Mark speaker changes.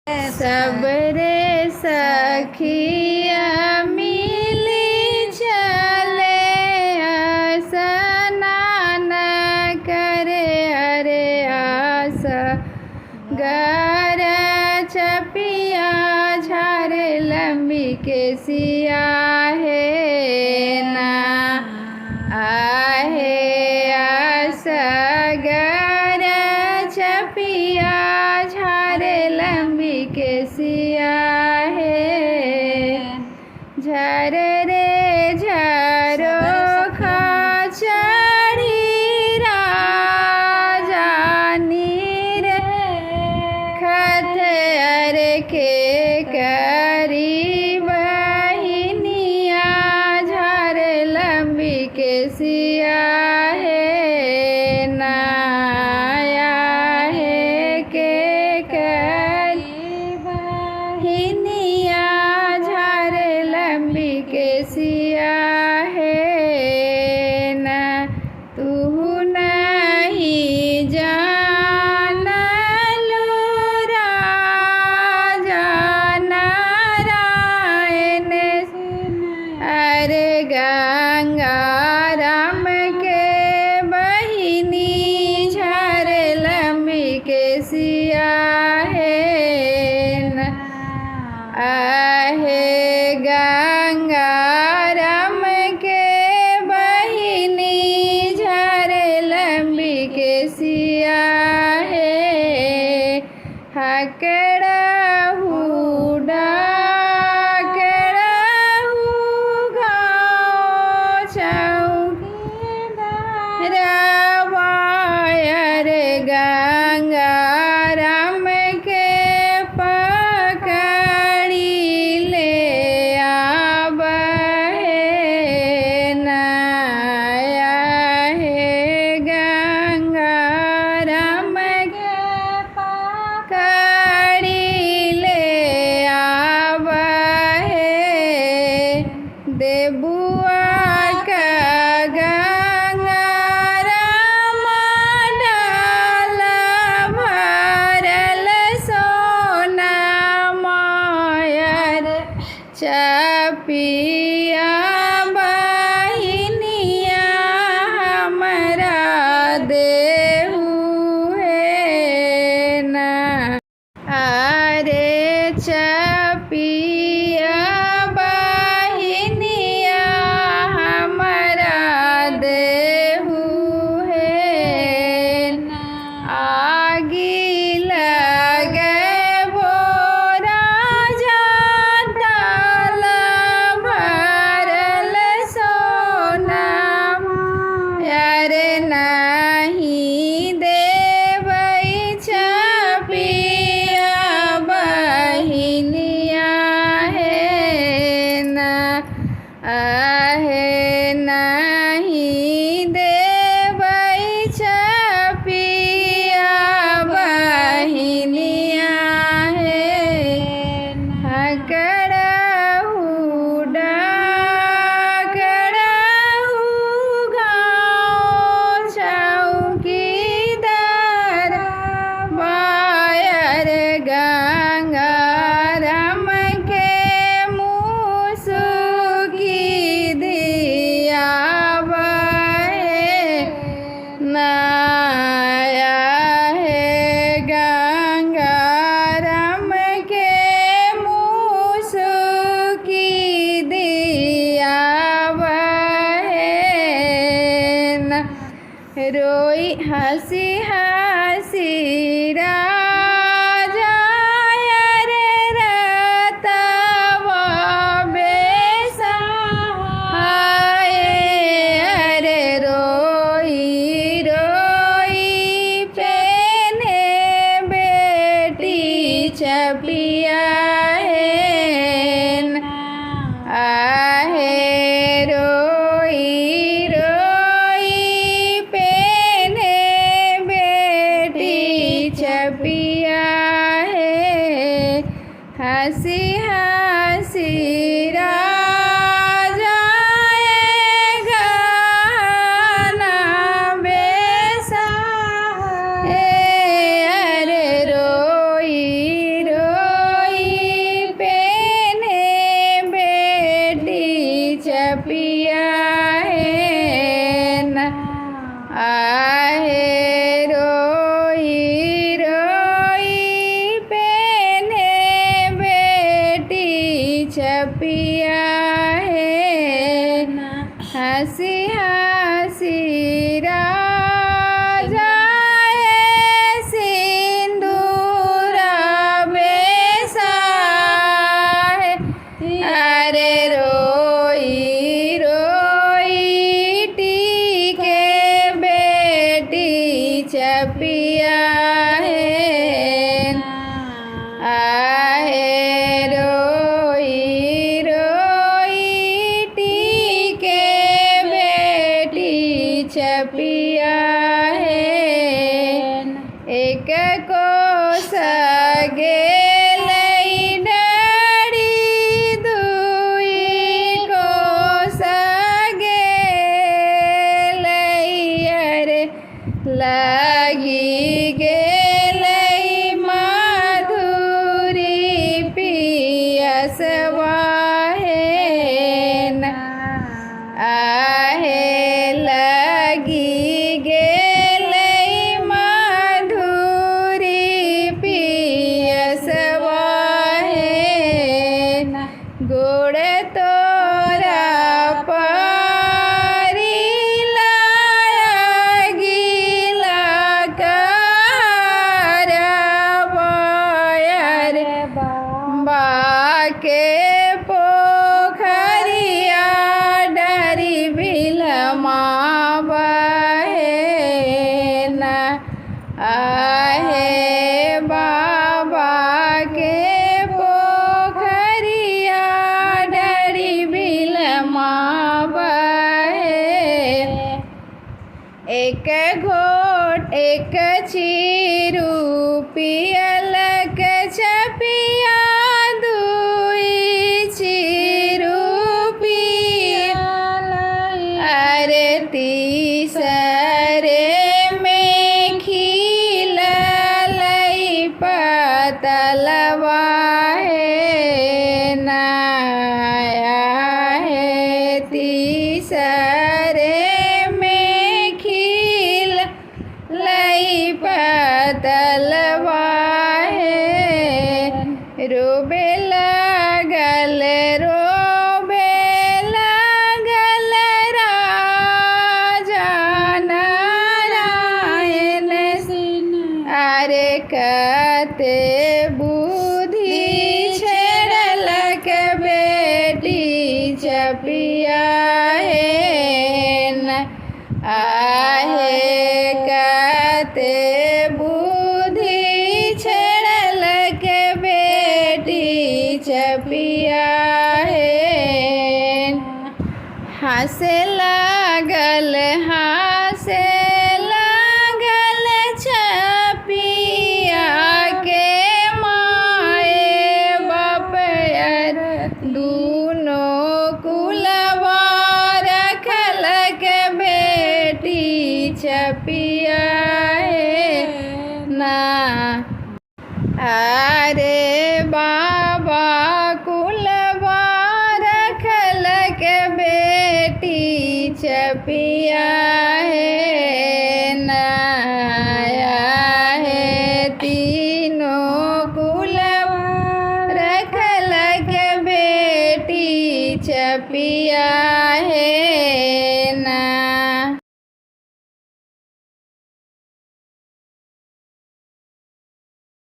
Speaker 1: सबरे सखिया मिली चले स्नान करे अरे आस गर चपिया झारे लंबी के सिया है ना आहे आस गर चपिया झारे लंबी के सिया है झर रे झरो खा चढ़ी राजानी रे खत अर के करी बहिनिया झर लंबी के सिया है नाया है के करी बहिनिया झर लंबी के सिया है ना तू नहीं जानलू राजा नारायण अरे गंगा राम के बहिनी झर लंबी के सिया है ना आहे गंगा राम के बहिनी झर लंबी के सिया है हकड़हू डाकड़हू गाँव चौकी रवायर गंगा राम के पकड़ी ले आबहे नाया है गंगा राम के पकड़ी ले आबहे देबुआ का गंगा राम डाल भरल सोना मायर चपिया बहिनिया हमरा देहु है ना अरे चपिया बहिनिया हमरा देहु है ना आगी लगे बोरा जातल भरल सोना अरे नहीं देबै चपिया बहिनिया है ना आहे नहीं देबै चपिया बहिनिया है हकड़हू डाकड़हू गाँव चौकीदार वायर गंगा राम के मुसुकी दिया बहे नाया है गंगा राम के मुसुकी दिया बहे ना रोई हंसी हंसी राजा रे रतवा बेसा आए अरे रोई रोई पेने बेटी चपिया है आहे रोई रोई पेने बेटी चपिया है हंसी हंसी राजा गाना बेसा ए अरे रोई रोई चपिया है हंसी हंसी राजा है सिंदूरा बेसा है अरे रोई रोई टीके बेटी चपिया चपिया है एक को सगे लई डड़ी दुई को सगे लई अरे लगी गेलई माधुरी पियसवा है आहे लगी गेलई माधुरी पियसवा है गोड़ तोरा पारी लाया गीला कार बाके पोखरिया डरी बिलमा आहे बाबा के पोखरिया डरी बिलमा बहे एक घोट एक चीरू पियलक चपिया दुई चीरू पियल अरे तीसरे तलवा है नाया है तीसरे में खिल लई पतलवा है रोबे लगल राजा नारायण अरे कते बुद्धि छेड़लक बेटी चपिया है आहे कते बुद्धि छेड़लक बेटी चपिया है हंसे लागल हंसे चपिया है ना अरे बाबा कुलवा रखलक बेटी चपिया है नया है तीनों कुलवा रखलक बेटी चपिया है